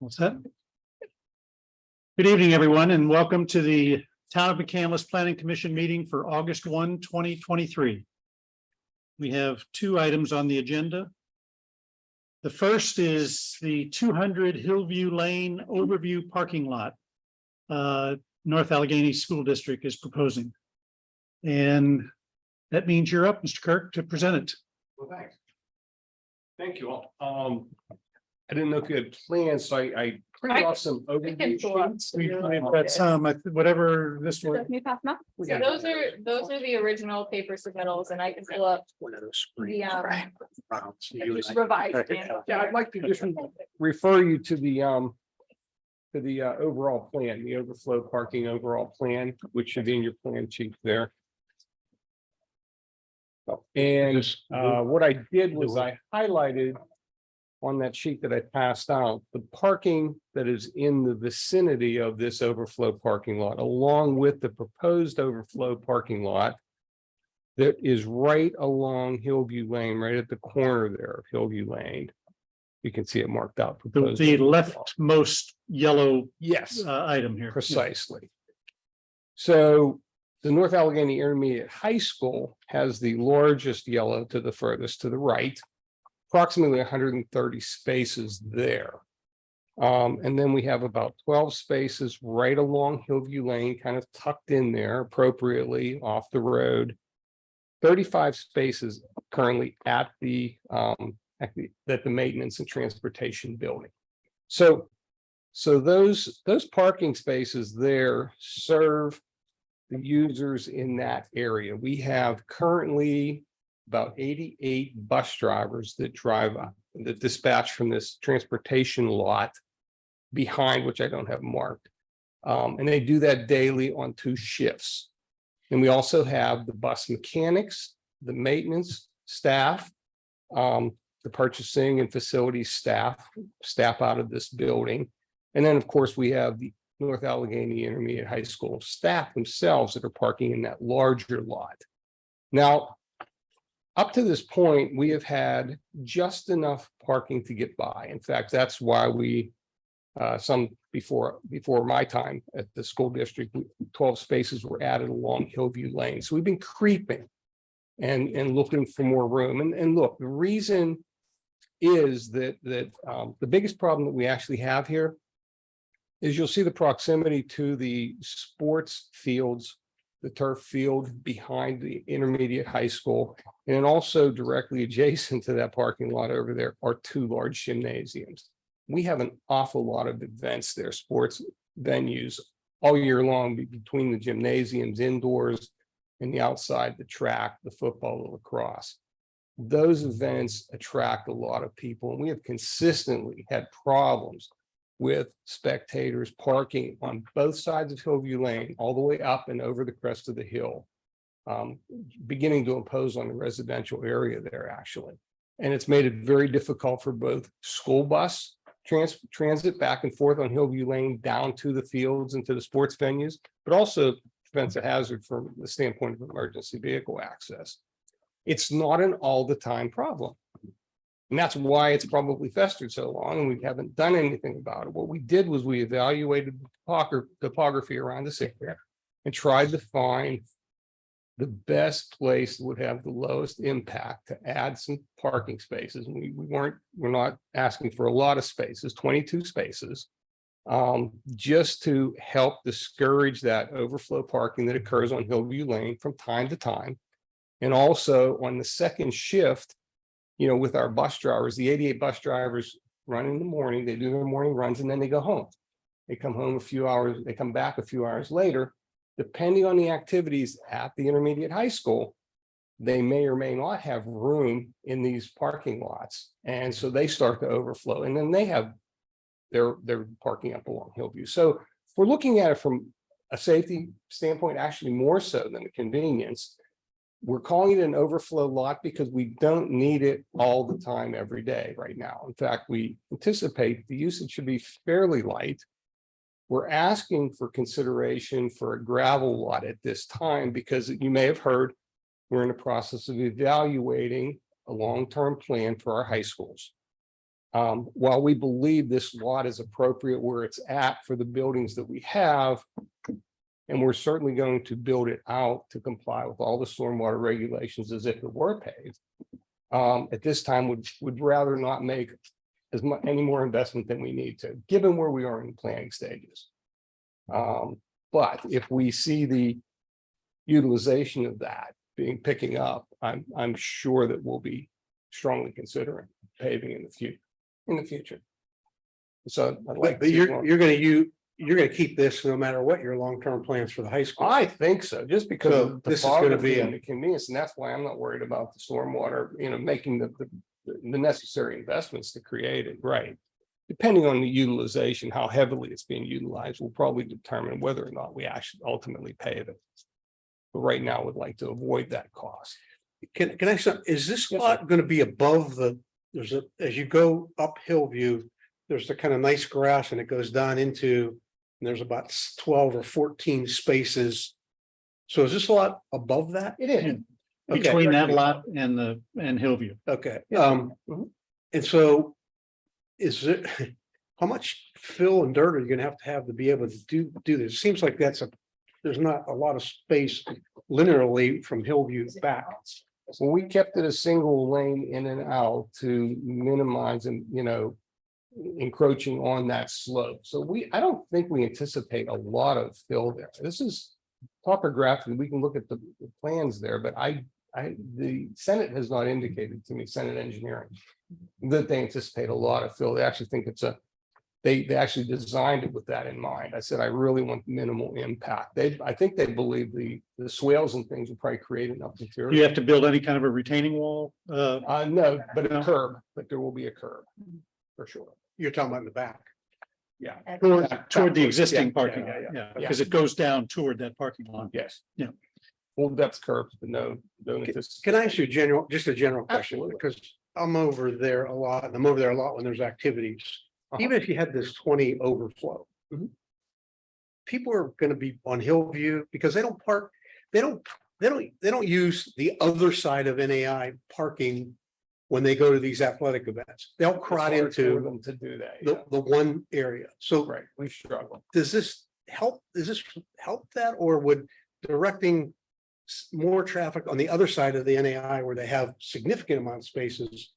What's that? Good evening, everyone, and welcome to the Town of McCandless Planning Commission meeting for August 1, 2023. We have two items on the agenda. The first is the 200 Hillview Lane overview parking lot. North Allegheny School District is proposing. And that means you're up, Mr. Kirk, to present it. Well, thanks. Thank you all. I didn't know if you had plans, so I printed off some overview sheets. We've got some, whatever this was. Can you pass them out? So those are the original paper submittals, and I can pull up One of those the screens. revised. Yeah, I'd like to just refer you to the overall plan, the overflow parking overall plan, which should be in your plan sheet there. And what I did was I highlighted on that sheet that I passed out, the parking that is in the vicinity of this overflow parking lot, along with the proposed overflow parking lot that is right along Hillview Lane, right at the corner there of Hillview Lane. You can see it marked out. The proposed leftmost yellow Yes, item here. precisely. So the North Allegheny Intermediate High School has the largest yellow to the furthest to the right, approximately 130 spaces there. And then we have about 12 spaces right along Hillview Lane, kind of tucked in there appropriately off the road. 35 spaces currently at the maintenance and transportation building. So those parking spaces there serve the users in that area. We have currently about 88 bus drivers that that dispatch from this transportation lot behind, which I don't have marked. And they do that daily on 2 shifts. And we also have the bus mechanics, the maintenance staff, the purchasing and facilities staff out of this building. And then, of course, we have the North Allegheny Intermediate High School staff themselves that are parking in that larger lot. Now, up to this point, we have had just enough parking to get by. In fact, that's why we, before my time at the school district, 12 spaces were added along Hillview Lane. So we've been creeping and looking for more room. And look, the reason is that the biggest problem that we actually have here is you'll see the proximity to the sports fields, the turf field behind the intermediate high school, and also directly adjacent to that parking lot over there are 2 large gymnasiums. We have an awful lot of events there, sports venues all year long between the gymnasiums indoors and the outside, the track, the football, the lacrosse. Those events attract a lot of people, and we have consistently had problems with spectators parking on both sides of Hillview Lane, all the way up and over the crest of the hill, beginning to impose on the residential area there, actually. And it's made it very difficult for both school bus transit back and forth on Hillview Lane down to the fields and to the sports venues, but also presents a hazard from the standpoint of emergency vehicle access. It's not an all the time problem. And that's why it's probably festered so long and we haven't done anything about it. What we did was we evaluated the topography around this area and tried to find the best place that would have the lowest impact to add some parking spaces. And we're not asking for a lot of spaces, 22 spaces, just to help discourage that overflow parking that occurs on Hillview Lane from time to time. And also on the second shift, with our bus drivers, the 88 bus drivers run in the morning, they do their morning runs and then they go home. They come home a few hours, they come back a few hours later. Depending on the activities at the intermediate high school, they may or may not have room in these parking lots. And so they start to overflow and then they have their parking up along Hillview. So we're looking at it from a safety standpoint, actually more so than a convenience. We're calling it an overflow lot because we don't need it all the time every day right now. In fact, we anticipate the usage should be fairly light. We're asking for consideration for a gravel lot at this time because you may have heard we're in the process of evaluating a long-term plan for our high schools. While we believe this lot is appropriate where it's at for the buildings that we have, and we're certainly going to build it out to comply with all the stormwater regulations as if it were paved. At this time, would rather not make as much, any more investment than we need to, given where we are in the planning stages. But if we see the utilization of that picking up, I'm sure that we'll be strongly considering paving in the future. So I'd like But to, you're gonna keep this no matter what your long-term plans for the high school. I think so, just because So of the this is gonna topography be and the convenience, and that's why I'm not worried about the stormwater, making the necessary investments to create it, right? Depending on the utilization, how heavily it's being utilized, will probably determine whether or not we actually ultimately pave it. But right now, we'd like to avoid that cost. Can I say, is this Yes, lot gonna be above as you go up Hillview, there's the kind of nice grass and it goes down into, and there's about 12 or 14 spaces. So is this lot above that? It is. Between that lot and Hillview. Okay, Mhm. and so is it, how much fill and dirt are you gonna have to be able to do this? Seems like there's not a lot of space linearly from Hillview back. Well, we kept it a single lane in and out to minimize and, encroaching on that slope. So I don't think we anticipate a lot of fill there. This is topographically, we can look at the plans there, but the Senate has not indicated to me, Senate Engineering, that they anticipate a lot of fill. They actually think they actually designed it with that in mind. I said, I really want minimal impact. I think they believe the swales and things will probably create enough Do you material. have to build any kind of a retaining wall? No, but No. a curb, but there will be a curb, for sure. You're talking about in the back. Yeah. Toward the existing Yeah, parking yeah, lot, yeah. yeah, because it goes down toward that parking lot. Yes. Yeah. Full depth curbs, but no. Can I ask you just a general question? Absolutely. Because I'm over there a lot, and I'm over there a lot when there's activities. Uh-huh. Even if you had this 20 overflow. Mhm. People are gonna be on Hillview because they don't park, they don't use the other side of NAI parking when they go to these athletic events. They'll crowd It's hard for into them to do that. the one area. So Right, we struggle. does this help that, or would directing more traffic on the other side of the NAI where they have significant amount of spaces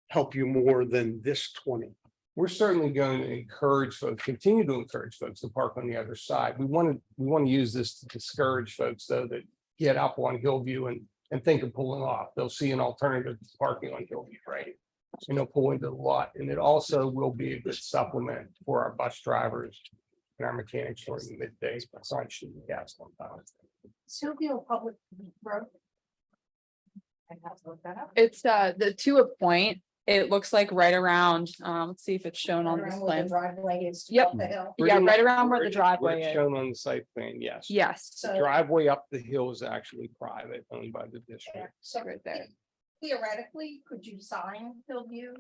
help you more than this 20? We're certainly going to continue to encourage folks to park on the other side. We want to use this to discourage folks, though, that get up on Hillview and think of pulling off. They'll see an alternative to parking on Hillview, right? And they'll pull into the lot, and it also will be a good supplement for our bus drivers and our mechanics during the middays, but sign shooting gas sometimes. Sylvia Public Road. I have to look that up. It's to a point, it looks like right around, let's see if it's shown on this Around where the plan. driveway is. to Yep. up the hill. Yeah, right around where the Where driveway it's is. shown on the site plan, yes. Yes, So, Driveway up the hill is actually private, owned by the district. so right there. theoretically, could you sign Hillview?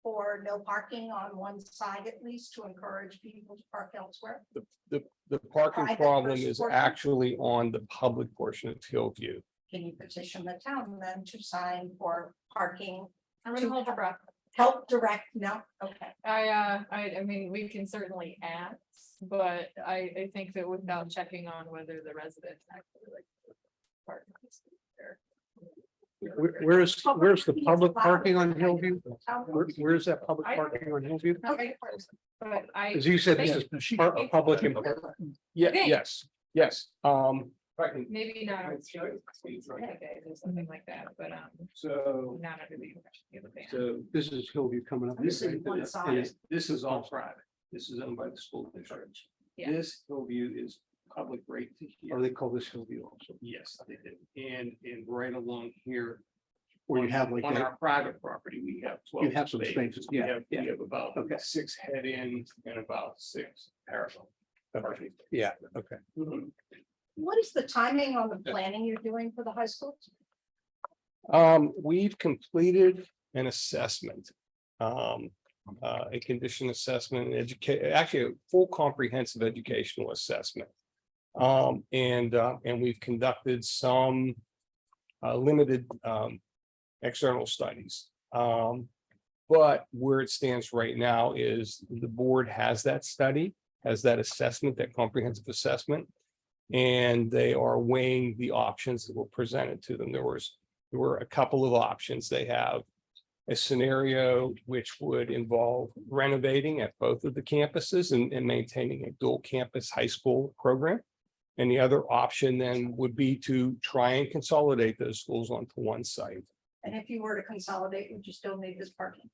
For no parking on one side at least to encourage people to park elsewhere? The parking Private problem versus is portion? actually on the public portion of Hillview. Can you petition the town then to sign for parking? I'm gonna hold your breath. Help direct, no, okay. I mean, we can certainly ask, but I think that without checking on whether the residents actually like. park there. Where's the public parking on Hillview? Town- Where's that public parking on Hillview? Okay. But As you said, this is public. Yeah, Okay. yes. maybe not. on Saturday or something like that, but So, not under the impression of the ban. so This is Hillview coming up. This is one side. this is all private. This is owned by the school district. Yeah. This Hillview is public right to Or here. they call this Hillview also, Yes, they do. And right along here. or you have like On that. our private property, we have 12. You have some spaces, yeah, We have about Okay. 6 head ins and about 6 parallel. parking. Yeah, okay. Mhm. What is the timing on the planning you're doing for the high school? We've completed an assessment. A condition assessment, actually a full comprehensive educational assessment. And we've conducted some limited external studies. But where it stands right now is the board has that study, has that assessment, that comprehensive assessment. And they are weighing the options that were presented to them. There were a couple of options. They have a scenario which would involve renovating at both of the campuses and maintaining a dual campus high school program. And the other option then would be to try and consolidate those schools onto one site. And if you were to consolidate, would you still need this parking?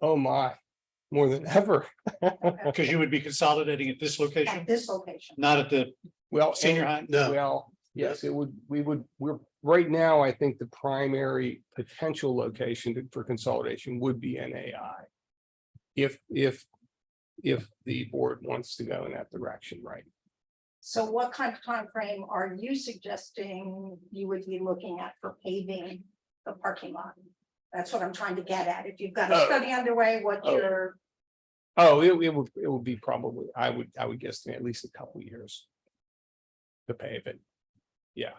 Oh my, more than ever. Because you would be consolidating at this location, At this location? not at the Well, senior and- high. No, Well, yes, it would, we're, right now, I think the primary potential location for consolidation would be NAI. If the board wants to go in that direction, right? So what kind of time frame are you suggesting you would be looking at for paving the parking lot? That's what I'm trying to get at. If you've got a Oh. study underway, what Oh. you're, Oh, it would be probably, I would guess at least a couple years. To pave it. Yeah.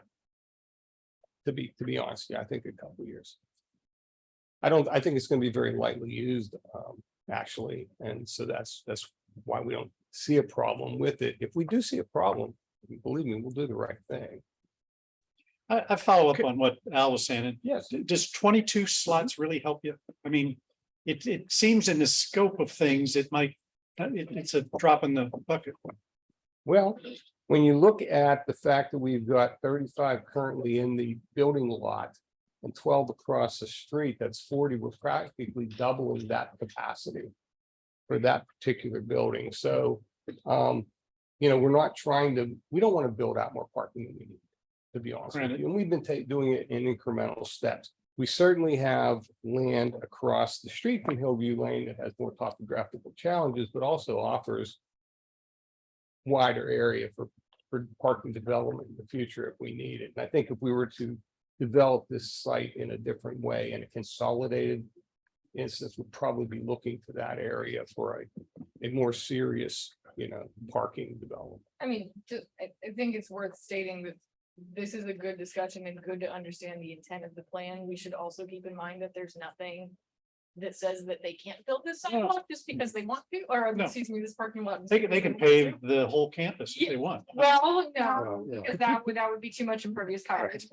To be honest, yeah, I think a couple years. I think it's gonna be very lightly used, actually, and so that's why we don't see a problem with it. If we do see a problem, believe me, we'll do the right thing. I follow up on what Al was saying. Yes. Does 22 slots really help you? I mean, it seems in the scope of things, it might, it's a drop in the bucket. Well, when you look at the fact that we've got 35 currently in the building lot and 12 across the street, that's 40, we're practically doubling that capacity for that particular building. So, we're not trying to, we don't want to build out more parking than we need, to be honest with Granted. you. And we've been doing it in incremental steps. We certainly have land across the street from Hillview Lane that has more topographical challenges, but also offers wider area for parking development in the future if we need it. And I think if we were to develop this site in a different way in a consolidated instance, we'd probably be looking to that area for a more serious, parking development. I mean, I think it's worth stating that this is a good discussion and good to understand the intent of the plan. We should also keep in mind that there's nothing that says that they can't build this sidewalk just because they want to, or No. excuse me, this parking lot. They can pave the whole campus if they want. Well, no, well, yeah. because that would be too much impervious coverage.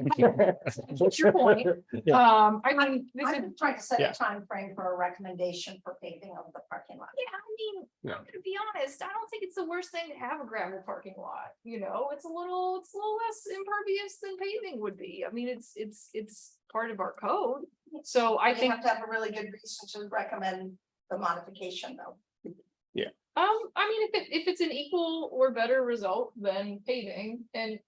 What's your point? I mean, this is, I'm trying to set Yeah. a time frame for a recommendation for paving of the parking lot. yeah, I mean, Yeah. to be honest, I don't think it's the worst thing to have a gravel parking lot, it's a little less impervious than paving would be. I mean, it's part of our code. So I You think, have to have a really good reason to recommend the modification, though. I mean, if it's an equal or better result than paving, and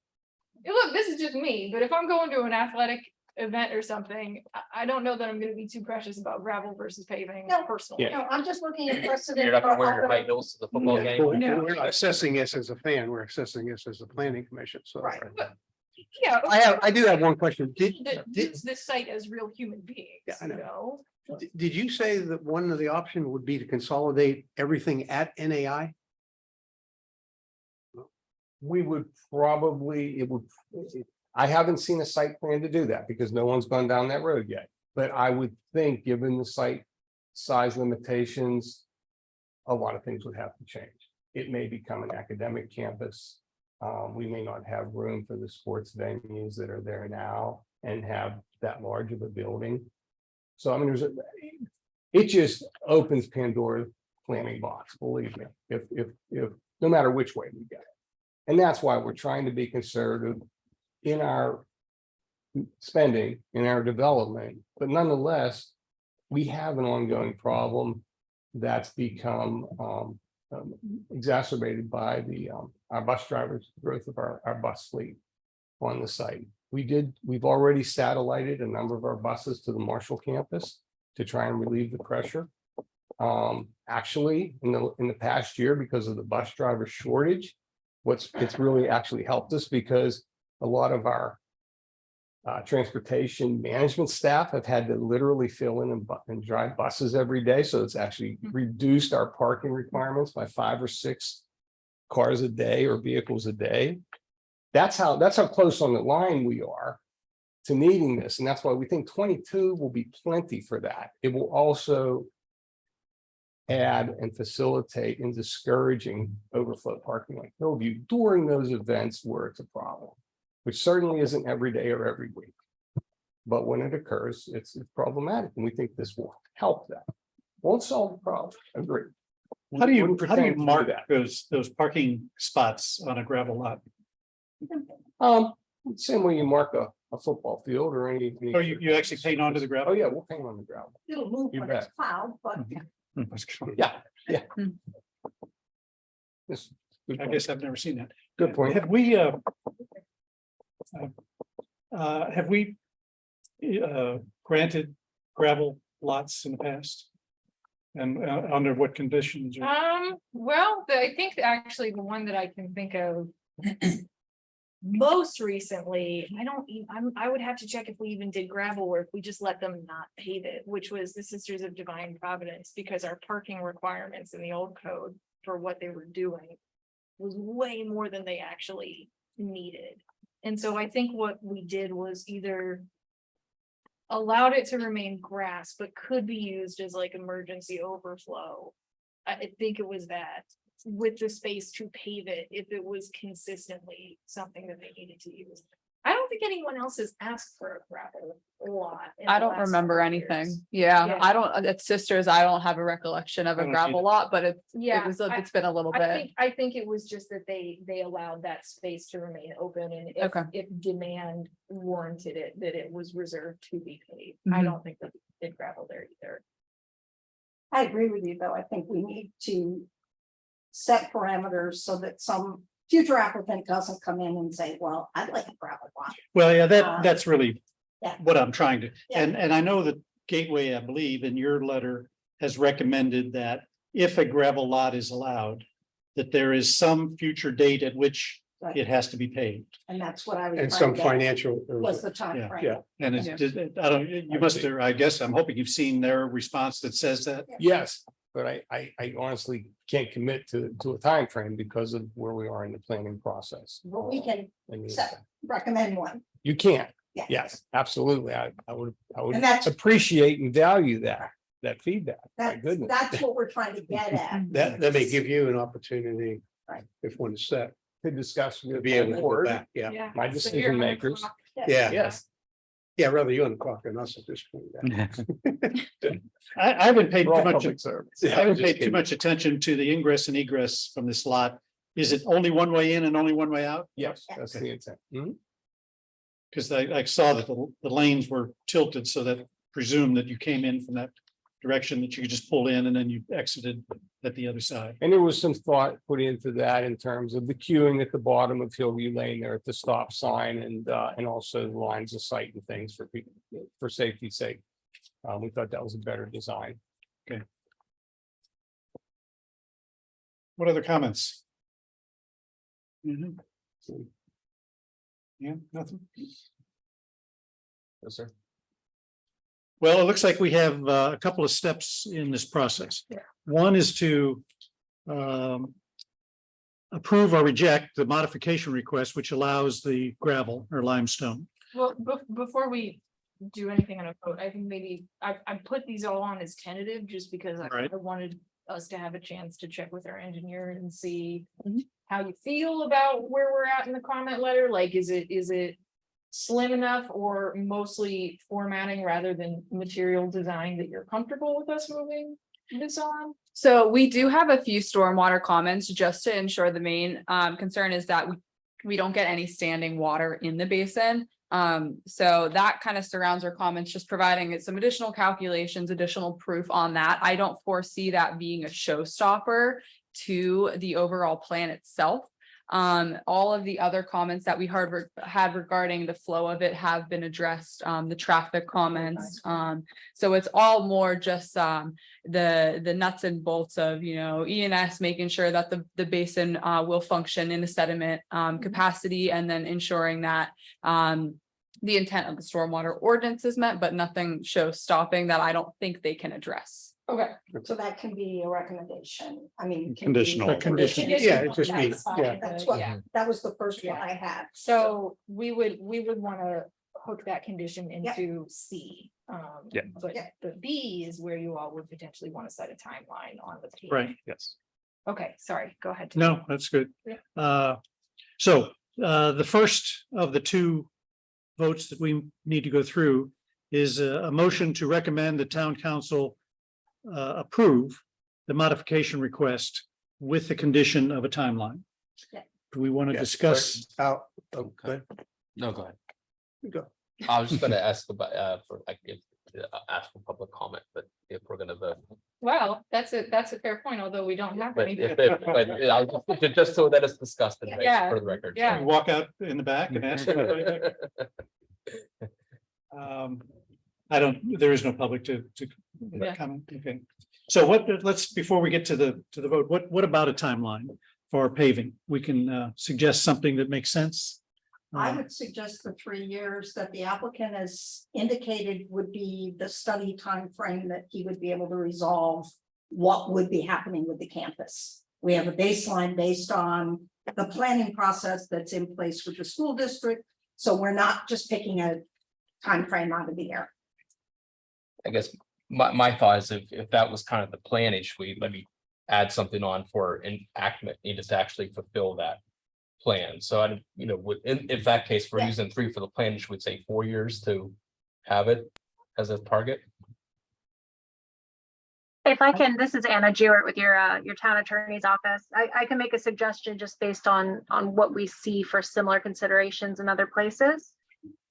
look, this is just me, but if I'm going to an athletic event or something, I don't know that I'm gonna be too precious about gravel versus paving No. personally. Yeah. No, I'm just looking at precedent. You're not gonna for wear your other- high heels to the football Yeah, game. We're not assessing this as a fan, we're assessing this as a planning commission, so. Right. Yeah. I do have one question. That use this site as real human beings, Yeah, I know. Did you say that one of the option would be to consolidate everything at NAI? We would probably, I haven't seen a site plan to do that because no one's gone down that road yet. But I would think, given the site size limitations, a lot of things would have to change. It may become an academic campus. We may not have room for the sports venues that are there now and have that large of a building. So I mean, it just opens Pandora's planning box, believe me, if no matter which way we go. And that's why we're trying to be conservative in our spending, in our development, but nonetheless, we have an ongoing problem that's become exacerbated by our bus drivers, growth of our bus fleet on the site. We've already satellited a number of our buses to the Marshall campus to try and relieve the pressure. Actually, in the past year, because of the bus driver shortage, it's really actually helped us because a lot of our transportation management staff have had to literally fill in and drive buses every day. So it's actually reduced our parking requirements by 5 or 6 cars a day or vehicles a day. That's how close on the line we are to needing this, and that's why we think 22 will be plenty for that. It will also add and facilitate in discouraging overflow parking like Hillview during those events where it's a problem, which certainly isn't every day or every week. But when it occurs, it's problematic, and we think this will help that. Won't solve the problem, agree. How do you Wouldn't pretend to do mark that. those parking spots on a gravel lot? Same way you mark a football field or any. Or you actually paint onto the Oh, gravel? yeah, we'll paint on the ground. It'll move You when it's bet. plowed, but Yeah, yeah. Hmm. Yes, good I point. guess I've never seen that. Good point. Have we granted gravel lots in the past? And under what conditions? Well, I think actually the one that I can think of. Most recently, I would have to check if we even did gravel work, we just let them not pave it, which was the Sisters of Divine Providence, because our parking requirements in the old code for what they were doing. Was way more than they actually needed, and so I think what we did was either. Allowed it to remain grass, but could be used as like emergency overflow. I think it was that, with the space to pave it if it was consistently something that they needed to use. I don't think anyone else has asked for a gravel lot. in I the don't last remember couple anything. years. Yeah, Yeah. I don't, it's Sisters, I don't have a recollection of I a don't gravel either. lot, but it Yeah, was, it's been a little bit. I think it was just that they allowed that space to remain open, and Okay. if demand warranted it, that it was reserved to be paved. I Mhm. don't think that they did gravel there either. I agree with you, though. I think we need to set parameters so that some future applicant doesn't come in and say, well, I'd like a gravel lot. Well, yeah, that's really Yeah. what I'm trying to, Yeah. and I know that Gateway, I believe, in your letter has recommended that if a gravel lot is allowed, that there is some future date at which Right. it has to be paved. And that's what I was. And trying some to get, financial. Was the time Yeah. frame. Yeah. And it's, I don't, you must, I guess, I'm hoping you've seen their response that says that. Yes, but I honestly can't commit to a time frame because of where we are in the planning process. But we can And set, recommend one. You can, Yeah. yes, absolutely. I would And that's- appreciate and value that feedback. My That's, goodness. that's what we're trying to get at. That may give you an opportunity. Right. If one is set, To discuss to with be the able to go board, back, yeah, Yeah. my So decision you're on the makers. clock. yeah, Yes. yeah, rather you on the clock than us at this point. I haven't paid We're all too much, public servants. I haven't paid too much attention to the ingress and egress from this lot. Is it only one way in and only one way out? Yes, that's the intent. Mhm. Because I saw that the lanes were tilted so that presume that you came in from that direction, that you could just pull in and then you exited at the other side. And there was some thought put into that in terms of the queuing at the bottom of Hillview Lane there at the stop sign and also lines of sight and things for people, for safety's sake. We thought that was a better design. What other comments? Mhm. Yeah, nothing. Yes, sir. Well, it looks like we have a couple of steps in this process. Yeah. One is to approve or reject the modification request, which allows the gravel or limestone. Well, before we do anything on a vote, I think maybe I put these all on as tentative just because Right. I wanted us to have a chance to check with our engineer and see Mhm. how you feel about where we're at in the comment letter. Like, is it slim enough or mostly formatting rather than material design that you're comfortable with us moving this on? So we do have a few stormwater comments just to ensure the main concern is that we don't get any standing water in the basin. So that kind of surrounds our comments, just providing it some additional calculations, additional proof on that. I don't foresee that being a showstopper to the overall plan itself. All of the other comments that we had regarding the flow of it have been addressed, the traffic comments. So it's all more just the nuts and bolts of, ENS making sure that the basin will function in the sediment capacity, and then ensuring that the intent of the stormwater ordinance is met, but nothing shows stopping that I don't think they can address. Okay. So that can be a recommendation. I mean. can be Conditional. a A condition. Yeah, it just means, That's fine. yeah. That's what, Yeah. that was the first one I had. So we would wanna hook that condition Yeah. into C. Yeah. But Yeah. the B is where you all would potentially want to set a timeline on the. paving. Right. Yes. Okay, sorry, go ahead. Tim. No, that's good. Yeah. So the first of the two votes that we need to go through is a motion to recommend the town council approve the modification request with the condition of a timeline. Yeah. Do we want to Yeah, discuss? Out, okay, No, go ahead. go. I was just gonna ask about, for, like, if, ask for public comment, but if we're gonna vote. Well, that's a fair point, although we don't have But any. if, but just so that it's discussed and Yeah, for the record. yeah. We walk out in the back and ask. everybody? I don't, there is no public to Yeah. comment. Okay. So let's, before we get to the vote, what about a timeline for paving? We can suggest something that makes sense. I would suggest the 3 years that the applicant has indicated would be the study time frame that he would be able to resolve what would be happening with the campus. We have a baseline based on the planning process that's in place with the school district. So we're not just picking a time frame out of the air. I guess my thought is if that was kind of the planning, should we maybe add something on for enactment, needed to actually fulfill that plan? So I, would, in that case, we're Yeah. using 3 for the plan, should we say 4 years to have it as a target? If I can, this is Anna Jewett with your town attorney's office. I can make a suggestion just based on what we see for similar considerations in other places.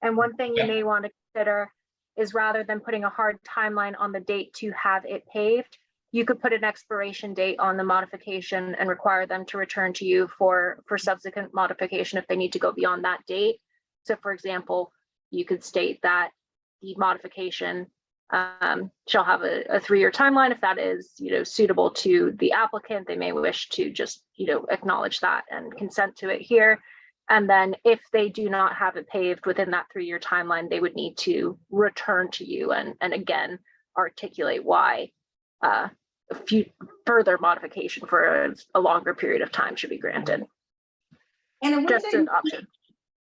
And one thing you Yeah. may want to consider is rather than putting a hard timeline on the date to have it paved, you could put an expiration date on the modification and require them to return to you for subsequent modification if they need to go beyond that date. So for example, you could state that the modification shall have a 3-year timeline. If that is, suitable to the applicant, they may wish to just, acknowledge that and consent to it here. And then if they do not have it paved within that 3-year timeline, they would need to return to you and again, articulate why a few further modification for a longer period of time should be granted. And Just an option.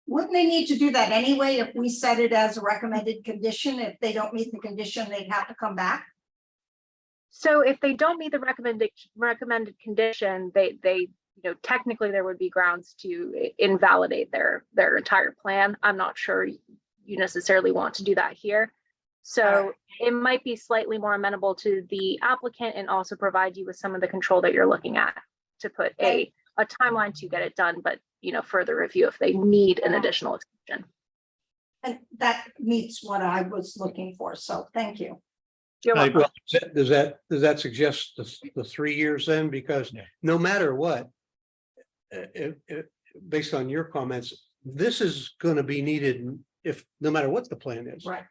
wouldn't they need to do that anyway if we set it as a recommended condition? If they don't meet the condition, they'd have to come back? So if they don't meet the recommended condition, they technically there would be grounds to invalidate their entire plan. I'm not sure you necessarily want to do that here. So it might be slightly more amenable to the applicant and also provide you with some of the control that you're looking at to put a timeline to get it done, but further review if they need an additional extension. And that meets what I was looking for. So thank you. You're I- welcome. Does that suggest the 3 years then? Because Yeah. no matter what, based on your comments, this is gonna be needed if, no matter what the plan is. Right.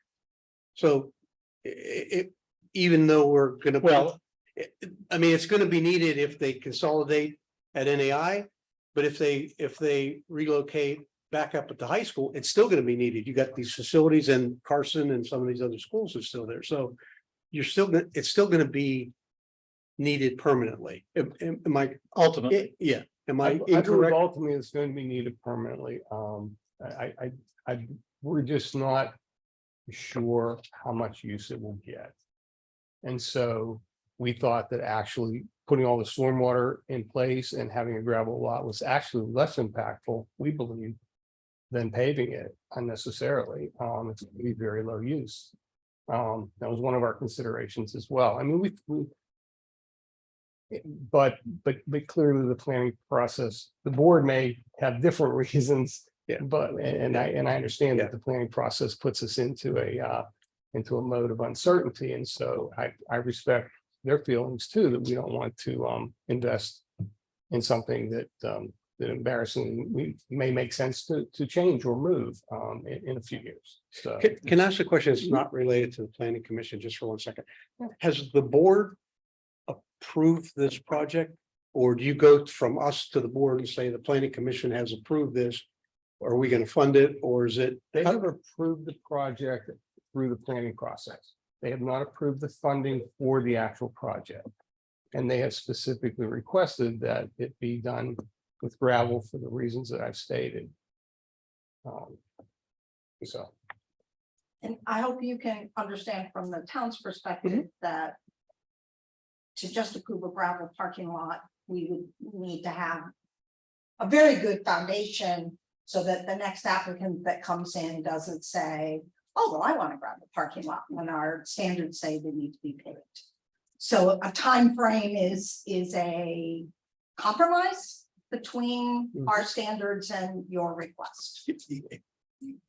So even though we're gonna. Well- I mean, it's gonna be needed if they consolidate at NAI, but if they relocate back up at the high school, it's still gonna be needed. You got these facilities and Carson and some of these other schools are still there, so it's still gonna be needed permanently. Am I, Ultimately, yeah, am I I believe incorrect? ultimately it's going to be needed permanently. We're just not sure how much use it will get. And so we thought that actually putting all the stormwater in place and having a gravel lot was actually less impactful, we believe, than paving it unnecessarily. It's going to be very low use. That was one of our considerations as well. I mean, but clearly the planning process, the board may have different reasons. Yeah. But, and I understand that the planning process puts us into a mode of uncertainty. And so I respect their feelings too, that we don't want to invest in something that embarrassingly may make sense to change or move in a few years. So. Can I ask a question? It's not related to the planning commission, just for 1 second. Has the board approved this project? Or do you go from us to the board and say the planning commission has approved this? Are we gonna fund it, or is it? They have approved the project through the planning process. They have not approved the funding for the actual project. And they have specifically requested that it be done with gravel for the reasons that I've stated. So, And I hope you can understand from the town's perspective that to just approve a gravel parking lot, we would need to have a very good foundation so that the next applicant that comes in doesn't say, oh, well, I want to gravel parking lot when our standards say they need to be paved. So a time frame is a compromise between our standards and your request.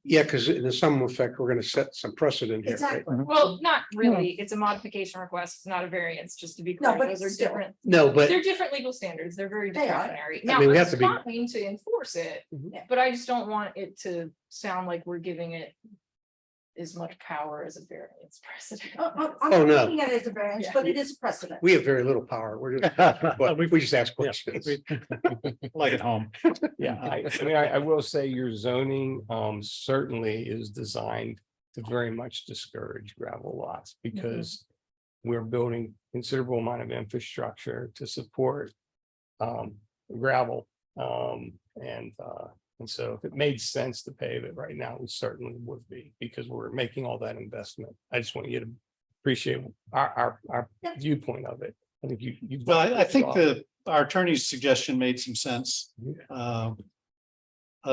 Yeah, because in some effect, we're gonna set some precedent here. right? Exactly. Well, not really. It's a modification request, it's not a variance, just to be No, clear. but Those are still. different. No, but They're different legal standards. They're very They are. discretionary. I Now, mean, we have it's to be- fine to enforce it, Mhm. but I just don't want it to sound like we're giving it as much power as a variance precedent. I'm Oh, not no. looking at it as a variance, Yeah. but it is a precedent. we have very little power. We're just, but we just ask questions. Like at home. Yeah, I mean, I will say your zoning certainly is designed to very much discourage gravel lots because we're building considerable amount of infrastructure to support gravel. And so if it made sense to pave it right now, we certainly would be, because we're making all that investment. I just want you to appreciate our Yeah. viewpoint of it. I think you. Well, I think our attorney's suggestion made some sense. A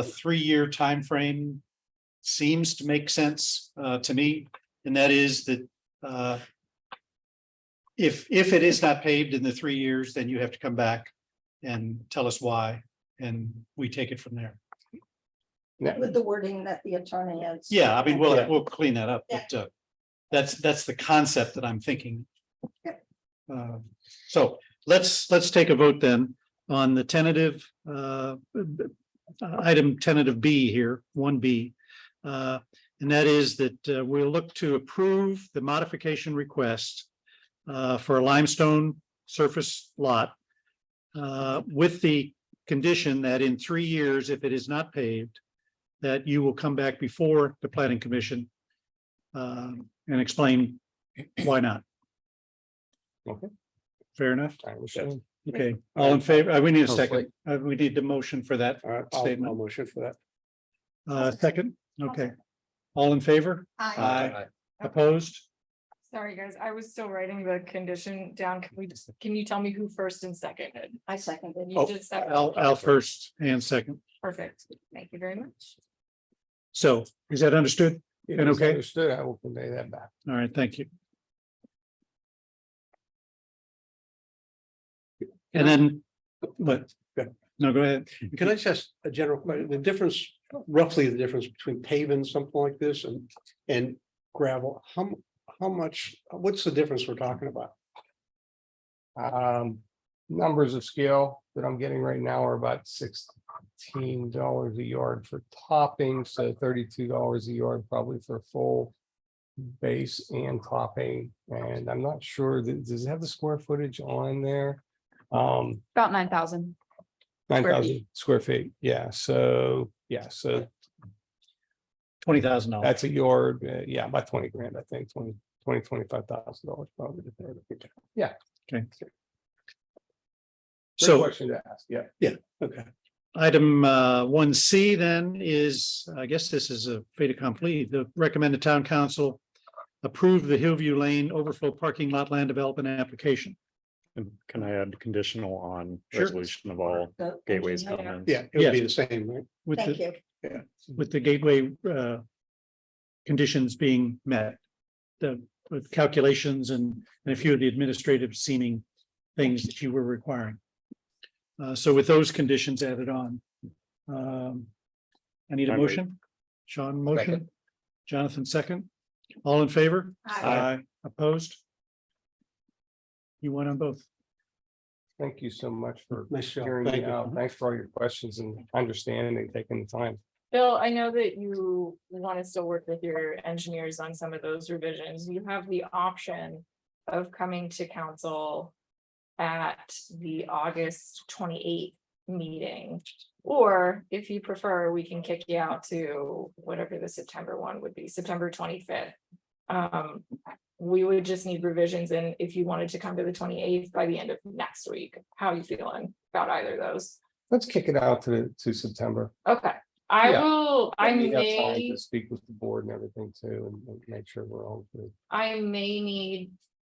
3-year time frame seems to make sense to me, and that is that if it is not paved in the 3 years, then you have to come back and tell us why, and we take it from there. With the wording that the attorney has. Yeah, I mean, Yeah. we'll clean that up, but that's the concept that I'm thinking. So let's take a vote then on the tentative item tentative B here, 1B. And that is that we'll look to approve the modification request for a limestone surface lot with the condition that in 3 years, if it is not paved, that you will come back before the planning commission and explain why not. Okay. Fair enough. I understand. Okay, all in favor? We need a Oh, second. We need the motion for that All right, I'll statement. motion for that. Second, okay. All in favor? Aye. Opposed? Sorry, guys, I was still writing the condition down. Can you tell me who first and seconded? I seconded. You Oh, did second. Al first and second. Perfect. Thank you very much. So is that understood? If And it's okay. Understood, I will convey that back. All right, thank you. And then, what? No, go ahead. Can I just a general, the difference, roughly the difference between paving something like this and gravel, how much, what's the difference we're talking about? Numbers of scale that I'm getting right now are about $16 a yard for topping, so $32 a yard probably for full base and topping. And I'm not sure that, does it have the square footage on there? About 9,000. 9,000 square feet. Yeah, so, $20,000. that's a yard, about 20 grand, I think, $25,000 probably. Yeah. Okay. Great So question to ask, yeah. Okay. item 1C then is, I guess this is a fait accompli, the recommended town council approve the Hillview Lane overflow parking lot land development application. And can I add conditional on Sure. resolution of all The gateways engineer. comments? Yeah, it would be the same, right? With Thank the, you. with the gateway conditions being met. The with calculations and a few of the administrative seeming things that you were requiring. So with those conditions added on. I need a I agree. motion. Sean, motion. Jonathan, second. All in favor? Aye. Opposed? You won on both. Thank you so much for Nice job. hearing me Thank you. out. Thanks for all your questions and understanding and taking the time. Bill, I know that you want to still work with your engineers on some of those revisions. You have the option of coming to council at the August 28th meeting. Or if you prefer, we can kick you out to whatever the September one would be, September 25th. We would just need revisions, and if you wanted to come to the 28th by the end of next week, how are you feeling about either of those? Let's kick it out to September. Okay, I Yeah. will, I We have time may, to speak with the board and everything too, and make sure we're all good. I may need.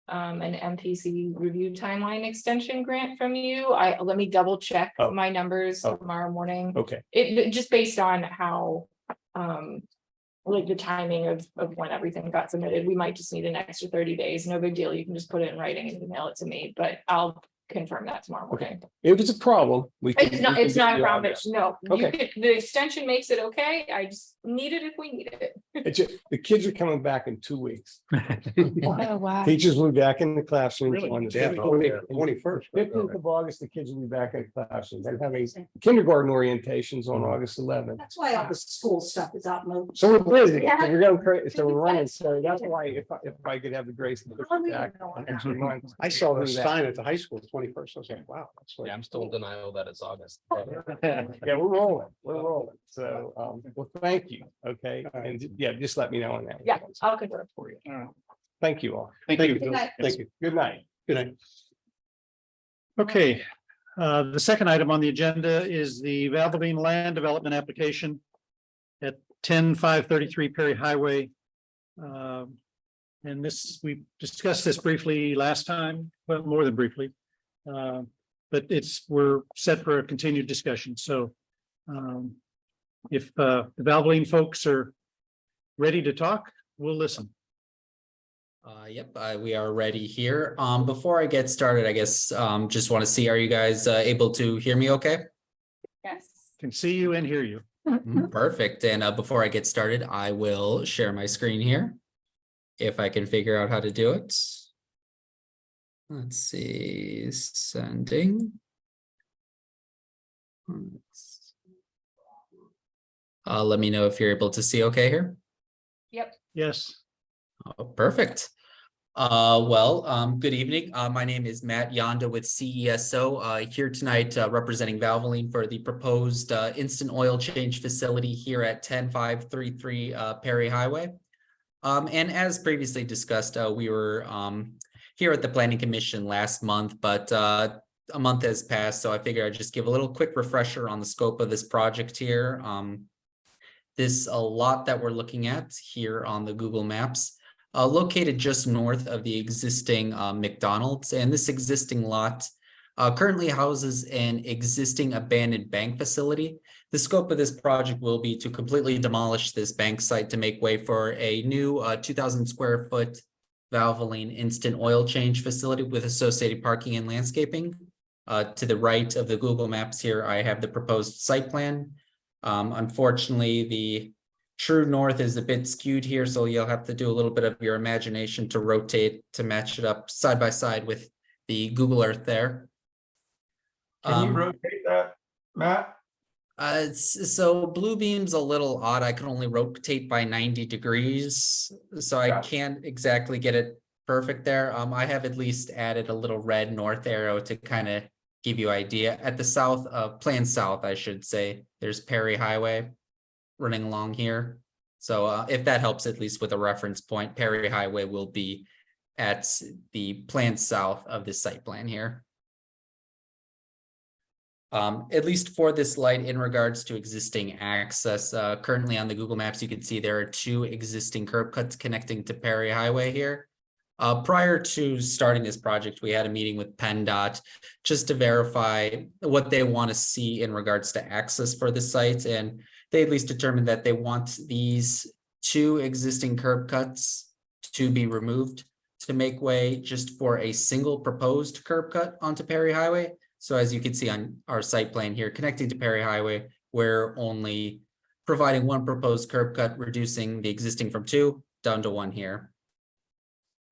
An MPC review timeline extension grant from you. Let me double check Oh. my numbers Oh. tomorrow morning. Okay, Just based on how, like the timing of when everything got submitted, we might just need an extra 30 days. No big deal. You can just put it in writing and email it to me, but I'll confirm that tomorrow morning. if it's a problem, we can. It's not, we can it's do not a the problem. August. No, Okay. the extension makes it okay. I just need it if we need it. It's the kids are coming back in 2 weeks. Oh, wow. Teachers will be back in the classrooms Really? on the Yeah, 21st. 15th of August, the kids will be back in classrooms. They're having kindergarten orientations on August 11th. That's why all the school stuff is outmoded. So we're busy, Yeah. so we're going crazy, so we're running, so that's why if I could have the grace to push it back an extra month. I saw the do that. sign at the high school, 21st. I was like, wow. That's like. Yeah, I'm still in denial that it's August. Yeah, we're rolling, so, well, thank you, okay, All right. and yeah, just let me know on that. Yeah, I'll confirm. For you. Thank you all, Thank Thank you. you. Bill. Thank you. good night. Good night. Okay, the second item on the agenda is the Valvoline Land Development Application at 10,533 Perry Highway. And this, we discussed this briefly last time, well, more than briefly. But we're set for a continued discussion, so if the Valvoline folks are ready to talk, we'll listen. Yep, we are ready here. Before I get started, I guess, just want to see, are you guys able to hear me okay? Yes. Can see you and hear you. Perfect. And before I get started, I will share my screen here. If I can figure out how to do it. Let's see, sending. Let me know if you're able to see okay here. Yes, Oh, perfect. Good evening. My name is Matt Yonda with CESO, here tonight representing Valvoline for the proposed instant oil change facility here at 10533 Perry Highway. And as previously discussed, we were here at the Planning Commission last month, but a month has passed, so I figured I'd just give a little quick refresher on the scope of this project here. This lot that we're looking at here on the Google Maps, located just north of the existing McDonald's, and this existing lot currently houses an existing abandoned bank facility. The scope of this project will be to completely demolish this bank site to make way for a new 2,000 square foot Valvoline instant oil change facility with associated parking and landscaping. To the right of the Google Maps here, I have the proposed site plan. Unfortunately, the true north is a bit skewed here, so you'll have to do a little bit of your imagination to rotate to match it up side by side with the Google Earth there. Can you rotate that, Matt? So Bluebeam's a little odd. I can only rotate by 90 degrees, so I Gotcha. can't exactly get it perfect there. I have at least added a little red north arrow to kind of give you idea. At the south, plan south, I should say, there's Perry Highway running along here. So if that helps, at least with a reference point, Perry Highway will be at the plan south of this site plan here. At least for this light in regards to existing access, currently on the Google Maps, you can see there are two existing curb cuts connecting to Perry Highway here. Prior to starting this project, we had a meeting with PennDOT just to verify what they want to see in regards to access for the site. And they at least determined that they want these two existing curb cuts to be removed to make way just for a single proposed curb cut onto Perry Highway. So as you can see on our site plan here, connecting to Perry Highway, we're only providing one proposed curb cut, reducing the existing from two down to one here.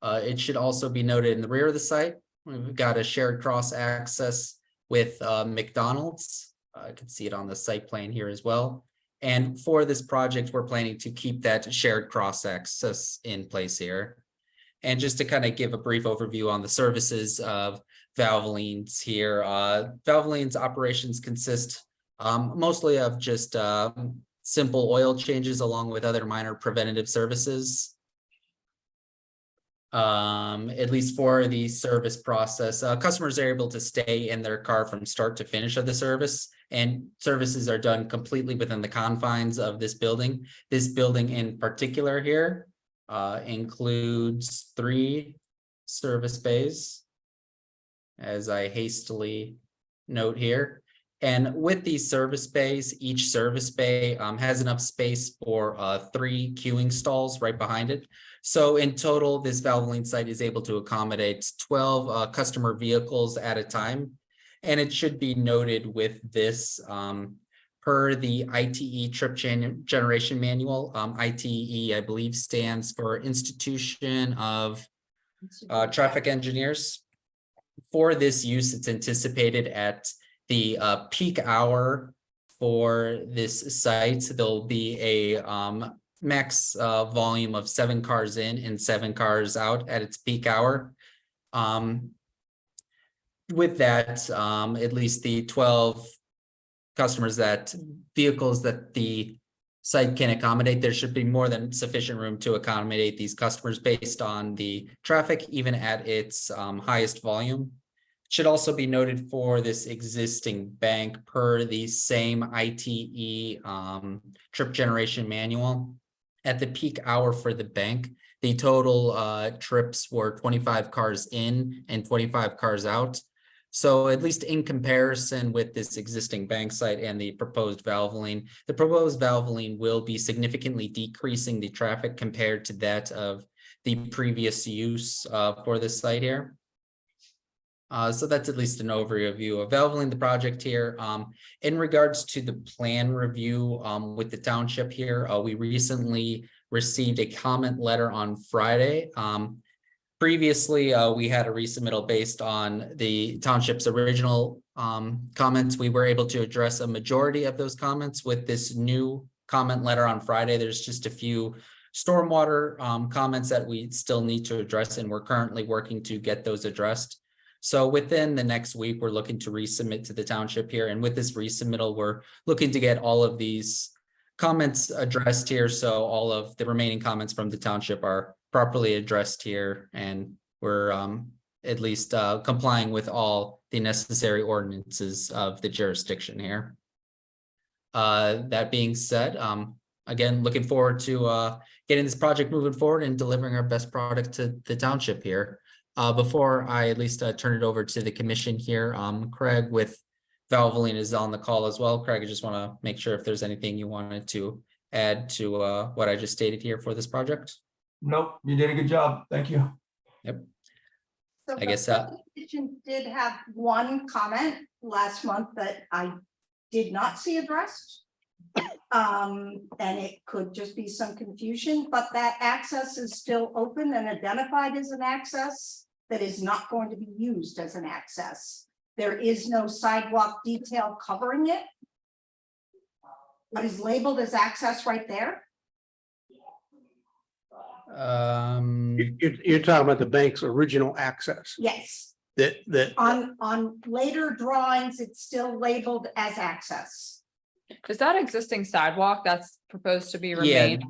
It should also be noted in the rear of the site, we've got a shared cross access with McDonald's. I can see it on the site plan here as well. And for this project, we're planning to keep that shared cross access in place here. And just to kind of give a brief overview on the services of Valvoline's here, Valvoline's operations consist mostly of just simple oil changes along with other minor preventative services. At least for the service process, customers are able to stay in their car from start to finish of the service. And services are done completely within the confines of this building. This building in particular here includes 3 service bays, as I hastily note here. And with these service bays, each service bay has enough space for 3 queuing stalls right behind it. So in total, this Valvoline site is able to accommodate 12 customer vehicles at a time. And it should be noted with this, per the ITE trip generation manual, ITE, I believe, stands for Institution of Traffic Engineers. For this use, it's anticipated at the peak hour for this site. There'll be a max volume of 7 cars in and 7 cars out at its peak hour. With that, at least the 12 vehicles that the site can accommodate, there should be more than sufficient room to accommodate these customers based on the traffic, even at its highest volume. Should also be noted for this existing bank per the same ITE trip generation manual. At the peak hour for the bank, the total trips were 25 cars in and 25 cars out. So at least in comparison with this existing bank site and the proposed Valvoline will be significantly decreasing the traffic compared to that of the previous use for this site here. So that's at least an overview of Valvoline, the project here. In regards to the plan review with the township here, we recently received a comment letter on Friday. Previously, we had a resubmittal based on the township's original comments. We were able to address a majority of those comments with this new comment letter on Friday. There's just a few stormwater comments that we still need to address, and we're currently working to get those addressed. So within the next week, we're looking to resubmit to the township here. And with this resubmittal, we're looking to get all of these comments addressed here. So all of the remaining comments from the township are properly addressed here. And we're at least complying with all the necessary ordinances of the jurisdiction here. That being said, again, looking forward to getting this project moving forward and delivering our best product to the township here. Before I at least turn it over to the commission here, Craig with Valvoline is on the call as well. Craig, I just want to make sure if there's anything you wanted to add to what I just stated here for this project. Nope, you did a good job. Thank you. So I guess the petition did have one comment last month that I did not see addressed. And it could just be some confusion, but that access is still open and identified as an access that is not going to be used as an access. There is no sidewalk detail covering it. What is labeled as access right there? You're talking about the bank's original access Yes, that on later drawings, it's still labeled as access. Is that existing sidewalk that's proposed to be Yeah, remain?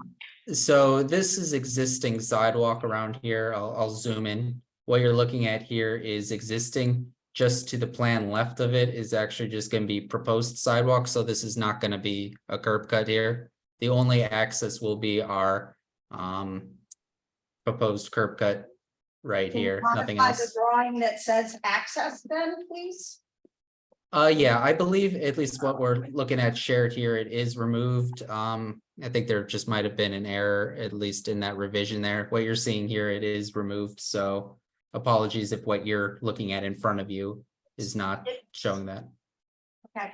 so this is existing sidewalk around here. I'll zoom in. What you're looking at here is existing. Just to the plan left of it is actually just going to be proposed sidewalk. So this is not going to be a curb cut here. The only access will be our proposed curb cut right Can you here, nothing modify the else. drawing that says access then, please? Yeah, I believe at least what we're looking at shared here, it is removed. I think there just might have been an error, at least in that revision there. What you're seeing here, it is removed. So apologies if what you're looking at in front of you is not showing that. Okay.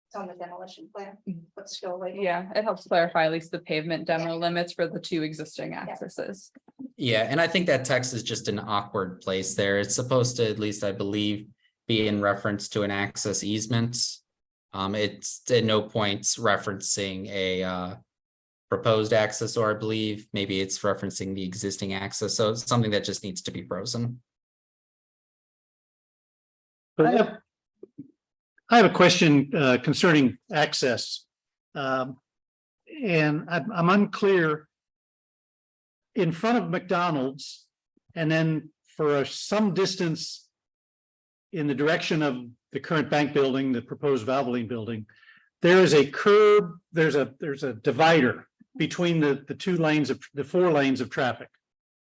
It's on the demolition plan, but still labeled. Yeah, it helps clarify at least the pavement demo limits for the 2 existing accesses. Yeah, and I think that text is just an awkward place there. It's supposed to, at least I believe, be in reference to an access easement. It's at no points referencing a proposed access, or I believe maybe it's referencing the existing access. So it's something that just needs to be frozen. I have a question concerning access. And I'm unclear. In front of McDonald's, And then for some distance in the direction of the current bank building, the proposed Valvoline building, there is a curb, there's a divider between the two lanes of, the 4 lanes of traffic.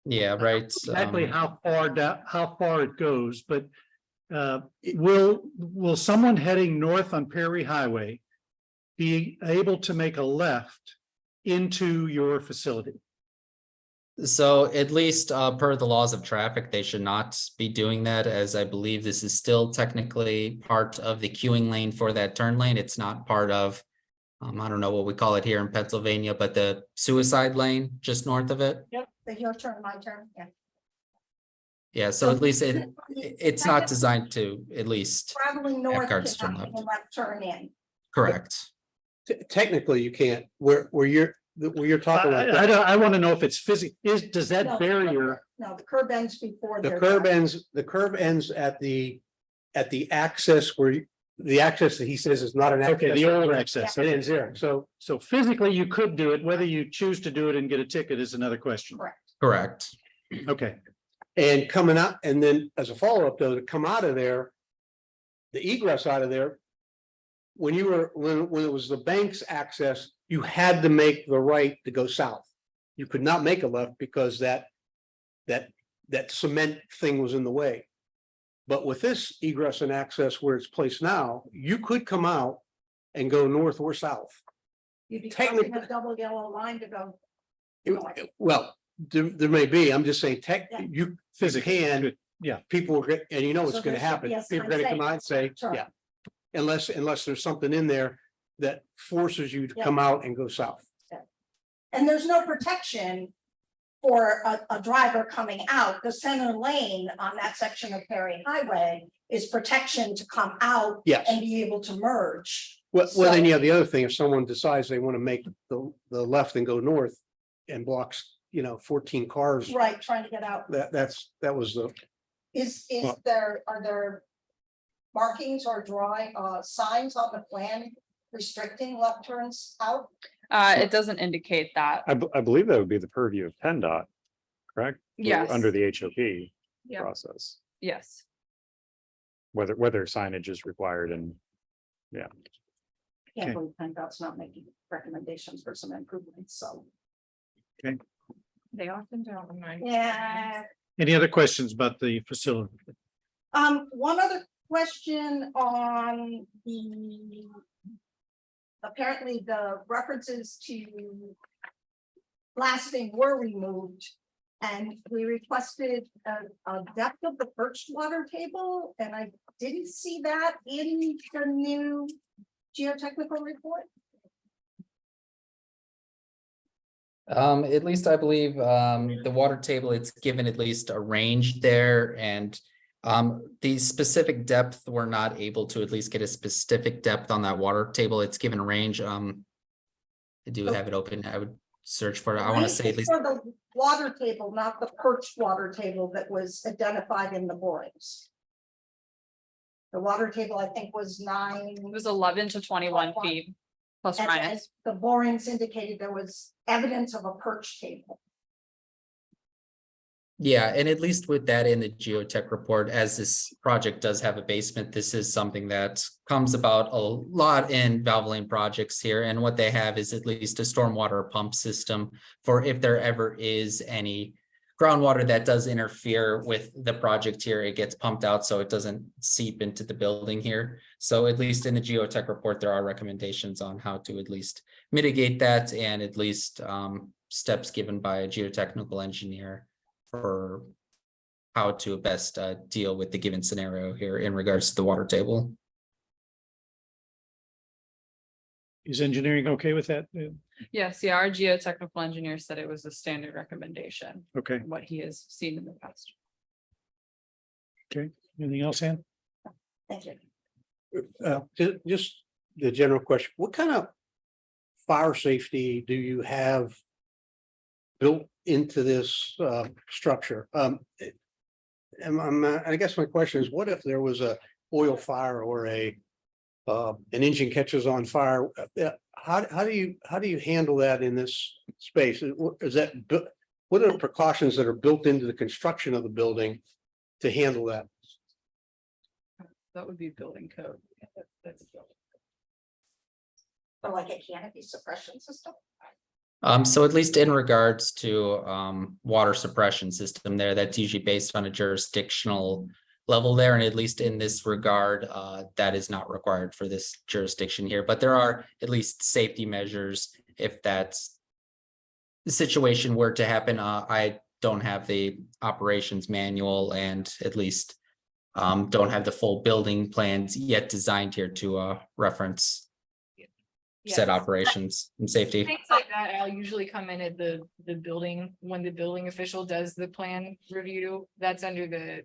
Yeah, right. Exactly how far down, how far it goes, but will someone heading north on Prairie Highway be able to make a left into your facility? So at least per the laws of traffic, they should not be doing that, as I believe this is still technically part of the queuing lane for that turn lane. It's not part of, I don't know what we call it here in Pennsylvania, but the suicide lane just north of it. Yep, the your turn, my turn, yeah. Yeah, so at least it's not designed to at least, Traveling north cars turn cannot make a left. left turn in. correct. Technically, you can't, where you're talking about. I want to know if it's physical, does No, that barrier, No, the curb ends before. The they're curb done. ends at the access where the access that he says is not an. okay, the old access, It ends there. So so physically you could do it, whether you choose to do it and get a ticket is another question. Correct. Correct. Okay, and coming out, and then as a follow-up though, to come out of there, the egress out of there, when it was the bank's access, you had to make the right to go south. You could not make a left because that cement thing was in the way. But with this egress and access where it's placed now, you could come out and go north or south. You'd be crossing a Technically- double yellow line to go. Well, there may be, I'm just saying, Yeah. you physically can, yeah. people are, and you know what's So gonna there should happen. be a People are sign gonna come saying, out and say, turn. yeah. Unless there's something in there that forces you to Yeah. come out and go south. And there's no protection for a driver coming out. The center lane on that section of Perry Highway is protection to come out Yes. and be able to merge. Well, then So- you have the other thing, if someone decides they want to make the left and go north and blocks, 14 cars, Right, trying to get out. that was the, Well- Are there markings or drawing, signs on the plan restricting left turns out? It doesn't indicate that. I believe that would be the purview of PennDOT, correct? Yes. Under the HOP Yeah. process, Yes. whether signage is required and, Can't Okay. believe PennDOT's not making recommendations for some improvements, so. They often don't. Yeah. Any other questions about the facility? One other question on apparently the references to blasting were removed. And we requested a depth of the perched water table, and I didn't see that in the new geotechnical report. At least I believe the water table, it's given at least a range there, and the specific depth, we're not able to at least get a specific depth on that water table. It's given a range. I do have it open. I would search for it. I want to say at least. For the water table, not the perched water table that was identified in the borings. The water table, I think, was 9. It was 11 to 21 feet, plus or And minus. the borings indicated there was evidence of a perch table. Yeah, and at least with that in the geotech report, as this project does have a basement, this is something that comes about a lot in Valvoline projects here. And what they have is at least a stormwater pump system for if there ever is any groundwater that does interfere with the project here, it gets pumped out so it doesn't seep into the building here. So at least in the geotech report, there are recommendations on how to at least mitigate that, and at least steps given by a geotechnical engineer for how to best deal with the given scenario here in regards to the water table. Is engineering okay with that? Yes, yeah, our geotechnical engineer said it was a standard recommendation, Okay, what he has seen in the past. anything else, Ann? Thank you. Just the general question, what kind of fire safety do you have built into this structure? I guess my question is, what if there was a oil fire or an engine catches on fire? How do you handle that in this space? Is that what are the precautions that are built into the construction of the building to handle that? That would be building code. That's. Or like a canopy suppression system? So at least in regards to water suppression system there, that's usually based on a jurisdictional level there, and at least in this regard, that is not required for this jurisdiction here, but there are at least safety measures if that's the situation were to happen. I don't have the operations manual and at least don't have the full building plans yet designed here to reference said Yes. operations and safety. Things like that, I'll usually come in at the building, when the building official does the plan review, that's under the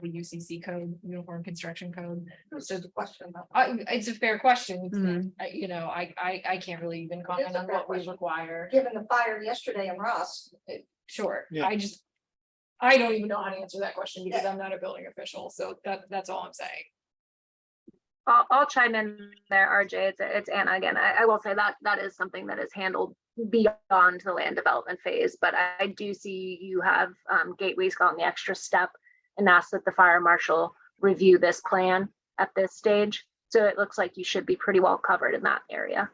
UCC code, Uniform Construction Code. This is a question about. It's a fair question. It's not- Mhm. you know, I can't really even comment a on fair what we question. require. Given the fire yesterday in Ross, Sure, Yeah. I don't even know how to answer that question because I'm not a building official, so that's all I'm saying. I'll chime in there, RJ. It's Anna again. I will say that that is something that is handled beyond the land development phase, but I do see you have Gateway's gone the extra step and asked that the fire marshal review this plan at this stage. So it looks like you should be pretty well covered in that area.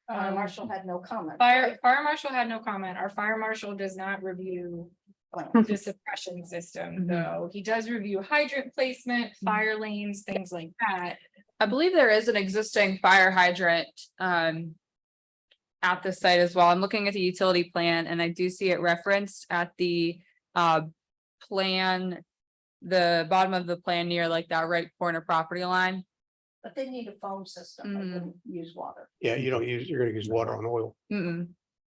Marshall had no comment. Fire marshal had no comment. Our fire marshal does not review the suppression system, though. He does review hydrant placement, fire lanes, things like that. I believe there is an existing fire hydrant at the site as well. I'm looking at the utility plan and I do see it referenced at the plan, the bottom of the plan near like that right corner property line. But they need a phone system. They wouldn't use water. Yeah, you're gonna use water on oil.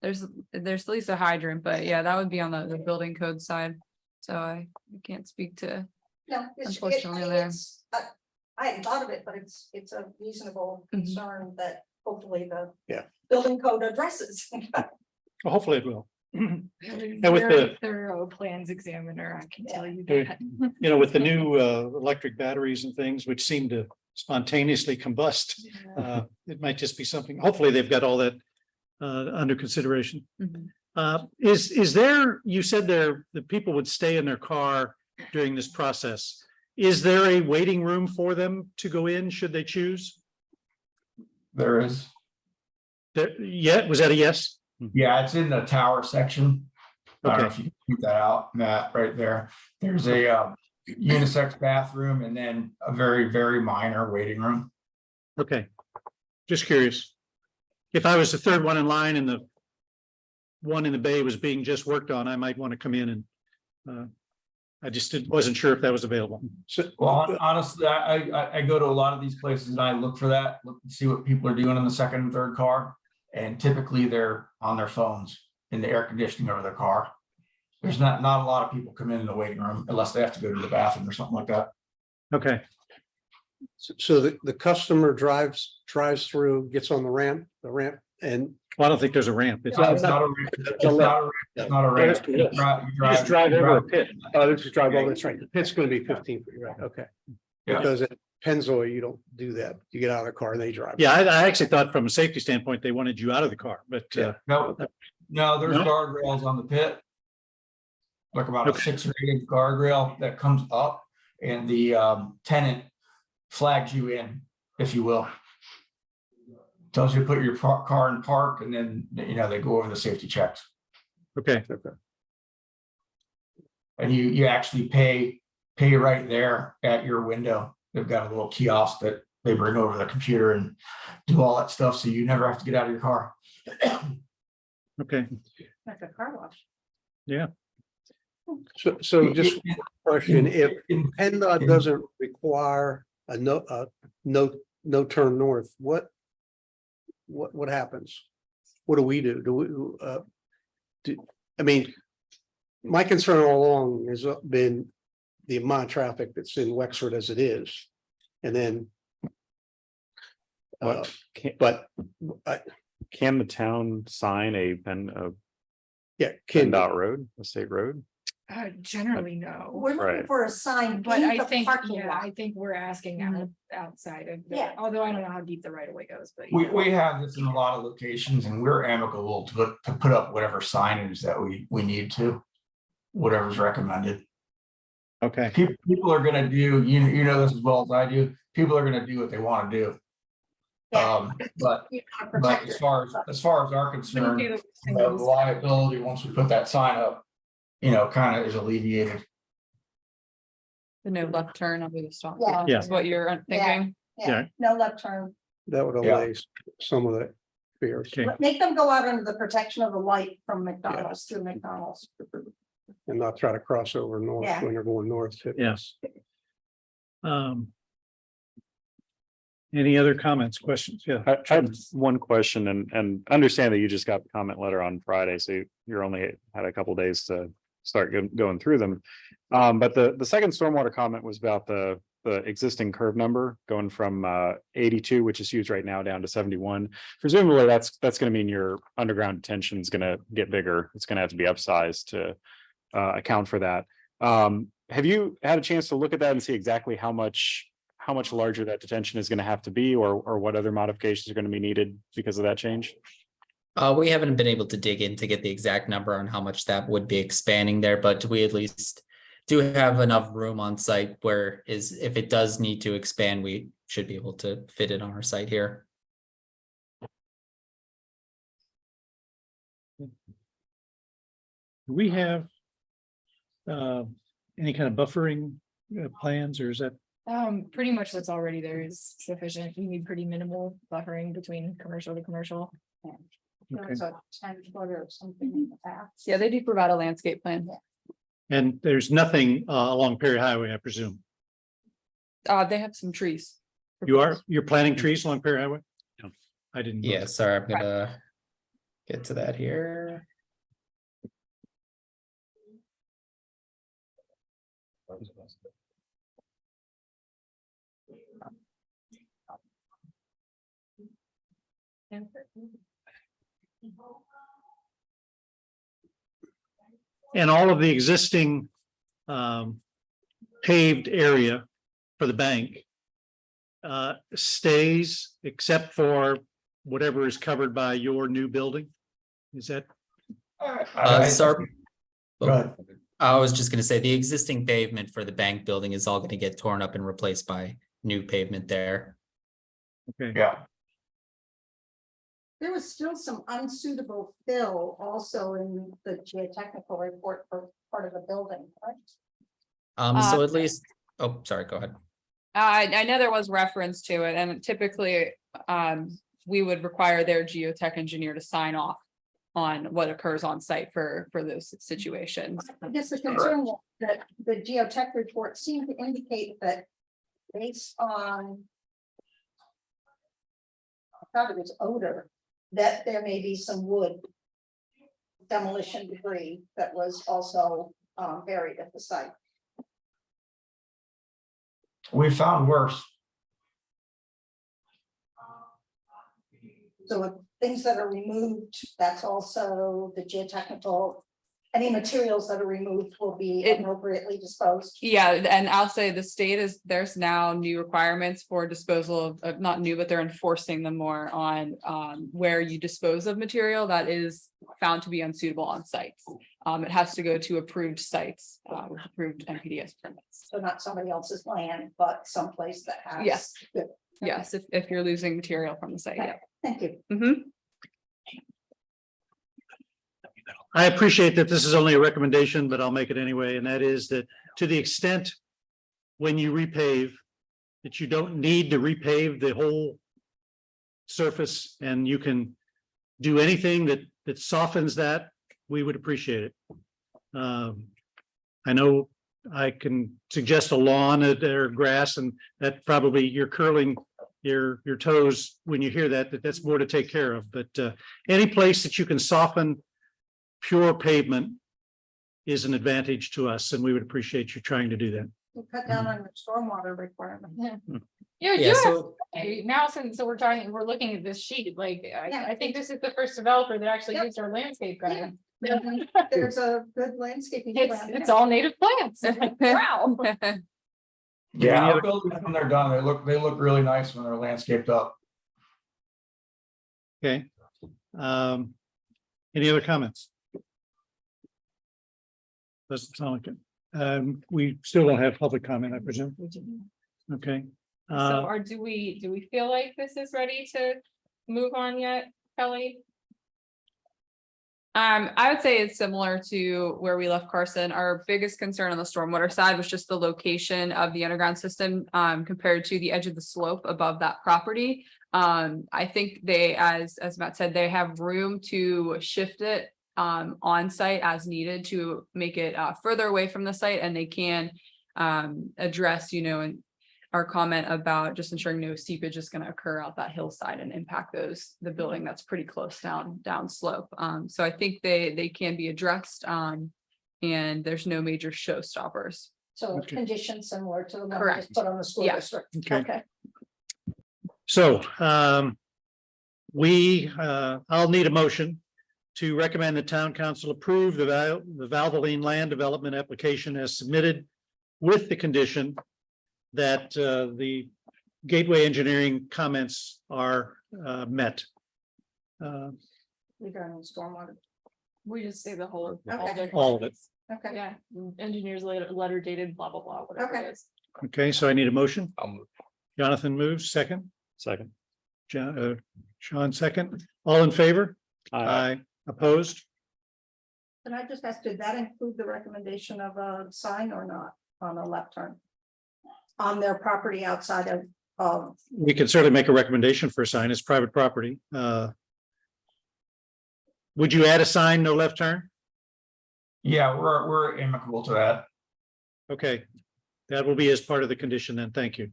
There's at least a hydrant, but yeah, that would be on the building code side. So I can't speak to. No, Unfortunately, there. I hadn't thought of it, but it's a reasonable Mhm. concern that hopefully the. Yeah. Building code addresses. Well, hopefully it will. And with Very thorough plans examiner, I can tell you Yeah. that. You know, with the new electric batteries and things which seem to spontaneously combust, it might just be something, hopefully they've got all that under consideration. Is there, you said there, the people would stay in their car during this process. Is there a waiting room for them to go in should they choose? There is. Yeah, was that a yes? Yeah, it's in the tower section. I don't know Okay. if you can keep that out, Matt, right there. There's a unisex bathroom and then a very, very minor waiting room. Okay, just curious. If I was the third one in line and the one in the bay was being just worked on, I might want to come in and I just wasn't sure if that was available. So, Well, honestly, I go to a lot of these places and I look for that, look and see what people are doing in the second and third car. And typically they're on their phones in the air conditioning over their car. There's not a lot of people come in the waiting room unless they have to go to the bathroom or something like that. Okay, so the customer drives through, gets on the ramp, and well, I don't think there's a ramp. It's It's not a ramp. It's not a ramp. It's not a ramp. You just drive over a pit. just drive over, that's right. The pit's gonna be 15 feet, right? Okay. Yeah. Because at Pennzoil, you don't do that. You get out of the car and they drive. Yeah, I actually thought from a safety standpoint, they wanted you out of the car, but Yeah. No, there's No? guardrails on the pit. Like about a Okay. 6 or 8 inch guardrail that comes up and the tenant flags you in, if you will. Tells you to put your car in park and then, they go over the safety checks. okay, And you actually pay right there at your window. They've got a little kiosk that they bring over the computer and do all that stuff. So you never have to get out of your car. okay. Like a car wash. So just a question, if PennDOT doesn't require a no turn north, what happens? What do we do? I mean, my concern all along has been the amount of traffic that's in Wexford as it is. And then What but can the town sign a yeah, can PennDOT road, a state road? Generally, no. We're looking Right. for a sign But in I the think, parking yeah, lot. I think we're asking outside of, Yeah. although I don't know how deep the right of way goes, but. We have this in a lot of locations and we're amicable to put up whatever signage that we need to. Whatever's recommended. Okay, People are gonna do, you know this as well as I do, people are gonna do what they wanna do. Yeah. But You gotta But protect as it. far as our concern, the liability, once we put that sign up, kind of is alleviated. The no left turn on the stop. Yeah. Yeah. Is what you're thinking? Yeah, no left turn. That would Yeah. allay some of the fears. Okay. Make them go out under the protection of the light from McDonald's through McDonald's. And not try to cross over north Yeah. when they're going north. Yes. Any other comments, questions? Yeah. I have one question and understand that you just got the comment letter on Friday, so you're only had a couple days to start going through them. But the second stormwater comment was about the existing curve number going from 82, which is used right now, down to 71. Presumably, that's going to mean your underground detention is going to get bigger. It's going to have to be upsized to account for that. Have you had a chance to look at that and see exactly how much larger that detention is going to have to be, or what other modifications are going to be needed because of that change? We haven't been able to dig in to get the exact number on how much that would be expanding there, but we at least do have enough room on site where if it does need to expand, we should be able to fit it on our site here. Do we have any kind of buffering plans, or is that? Pretty much what's already there is sufficient. You need pretty minimal buffering between commercial to commercial. There's a 10 foot or something in the back. Yeah, they do provide a landscape plan. And there's nothing along Perry Highway, I presume. They have some trees. You're planting trees along Perry Highway? No, I didn't. know. Yeah, sorry, I'm gonna get to that here. And all of the existing paved area for the bank stays except for whatever is covered by your new building? Is that? Sorry. Go ahead. I was just gonna say, the existing pavement for the bank building is all gonna get torn up and replaced by new pavement there. Okay, Yeah, There was still some unsuitable fill also in the geotechnical report for part of the building, right? So at least, oh, sorry, go ahead. I know there was reference to it, and typically, we would require their geotech engineer to sign off on what occurs on site for those situations. I guess the concern was that the geotech report seemed to indicate that based on I thought it was odor, that there may be some wood demolition debris that was also buried at the site. we found worse. So with things that are removed, that's also the geotechnical, any materials that are removed will be appropriately disposed. Yeah, and I'll say the state there's now new requirements for disposal of, not new, but they're enforcing them more on where you dispose of material that is found to be unsuitable on sites. It has to go to approved sites, with approved NPDS permits. So not somebody else's land, but someplace that has. Yes. Good. Yes, if you're losing material from the site, yeah. Thank you. Mhm. I appreciate that this is only a recommendation, but I'll make it anyway, and that is that to the extent when you repave, that you don't need to repave the whole surface, and you can do anything that softens that, we would appreciate it. I know I can suggest a lawn or grass, and that probably you're curling your toes when you hear that's more to take care of, but any place that you can soften pure pavement is an advantage to us, and we would appreciate you trying to do that. We'll cut down on the stormwater requirement. Yeah, Yeah, you so now since we're looking at this sheet, like, I think this is the first developer that actually Yep. used our landscape guidance. There's a good landscaping. It's, plan it's there. all native plants. Wow. Yeah, Any I'll build them when they're done. They look really nice when they're landscaped up. Okay. Any other comments? Doesn't sound like it. We still don't have public comment, I presume. Okay. So, or do we feel like this is ready to move on yet, Kelly? I would say it's similar to where we left Carson. Our biggest concern on the stormwater side was just the location of the underground system compared to the edge of the slope above that property. I think they, as Matt said, they have room to shift it on site as needed to make it further away from the site, and they can address, and our comment about just ensuring no seepage is going to occur out that hillside and impact the building that's pretty close down slope. So I think they can be addressed and there's no major showstoppers. So Okay. conditions similar to the one we Correct. just put on the school Yeah. district. Okay. Okay. So, I'll need a motion to recommend the town council approve the Valvoline land development application as submitted with the condition that the Gateway Engineering comments are met. Regarding stormwater. We just say the whole. Okay. All of it. Okay. Yeah, engineers letter dated, blah, blah, blah, whatever Okay. it is. Okay, so I need a motion. I'll move. Jonathan moves, second. Second. Sean, second. All in favor? Aye. Opposed? Can I just ask, did that include the recommendation of a sign or not on a left turn? On their property outside of, We can certainly make a recommendation for a sign. It's private property. Would you add a sign, no left turn? Yeah, we're amicable to that. Okay, that will be as part of the condition then. Thank you.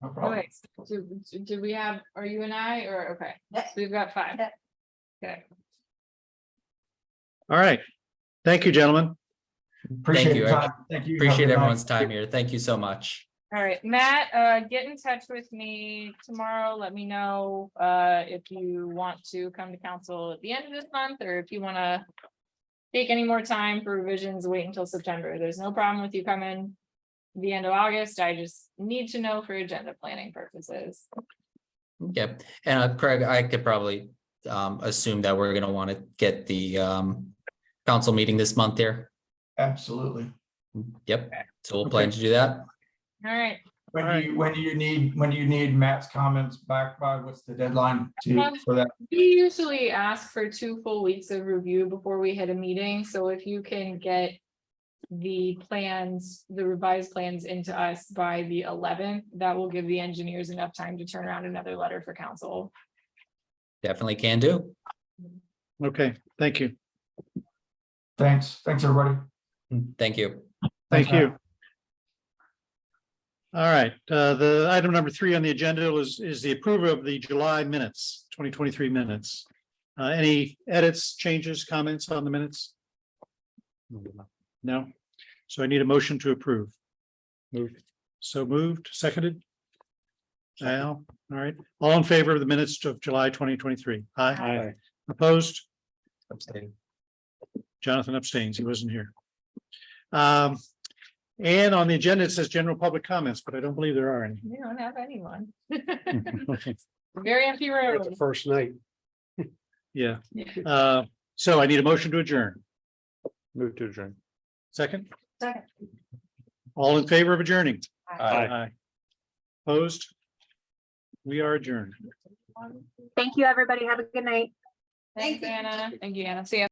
No problem. Okay, do we have, are you and I, or, okay, Yeah. so we've got 5. Yeah. Okay. All right. Thank you, gentlemen. Appreciate you. your time. Thank you. Have a Appreciate good night. everyone's time here. Thank you so much. All right, Matt, get in touch with me tomorrow. Let me know if you want to come to council at the end of this month, or if you want to take any more time for revisions, wait until September. There's no problem with you coming the end of August. I just need to know for agenda planning purposes. Yep. And Craig, I could probably assume that we're gonna want to get the council meeting this month here. Absolutely. Yep. So we'll plan to do that. All right, When do you need Matt's comments back by? What's the deadline for that? we usually ask for 2 full weeks of review before we hit a meeting. So if you can get the plans, the revised plans into us by the 11th, that will give the engineers enough time to turn around another letter for council. Definitely can do. Okay, thank you. Thanks, everybody. Thank you. Thank Thanks, you. Matt. All right, the item number 3 on the agenda is the approval of the July minutes, 2023 minutes. Any edits, changes, comments on the minutes? No? So I need a motion to approve. Moved. So moved, seconded? Al, all right. All in favor of the minutes of July 2023? Aye. Opposed? Abstain. Jonathan abstains. He wasn't here. And on the agenda, it says general public comments, but I don't believe there are any. We don't have anyone. Very empty room. The first night. Yeah. So I need a motion to adjourn. Move to adjourn. Second, second. all in favor of adjourning? Aye. Opposed? We are adjourned. Thank you, everybody. Have a good night. Thanks, Anna. Thank you, Anna. See ya.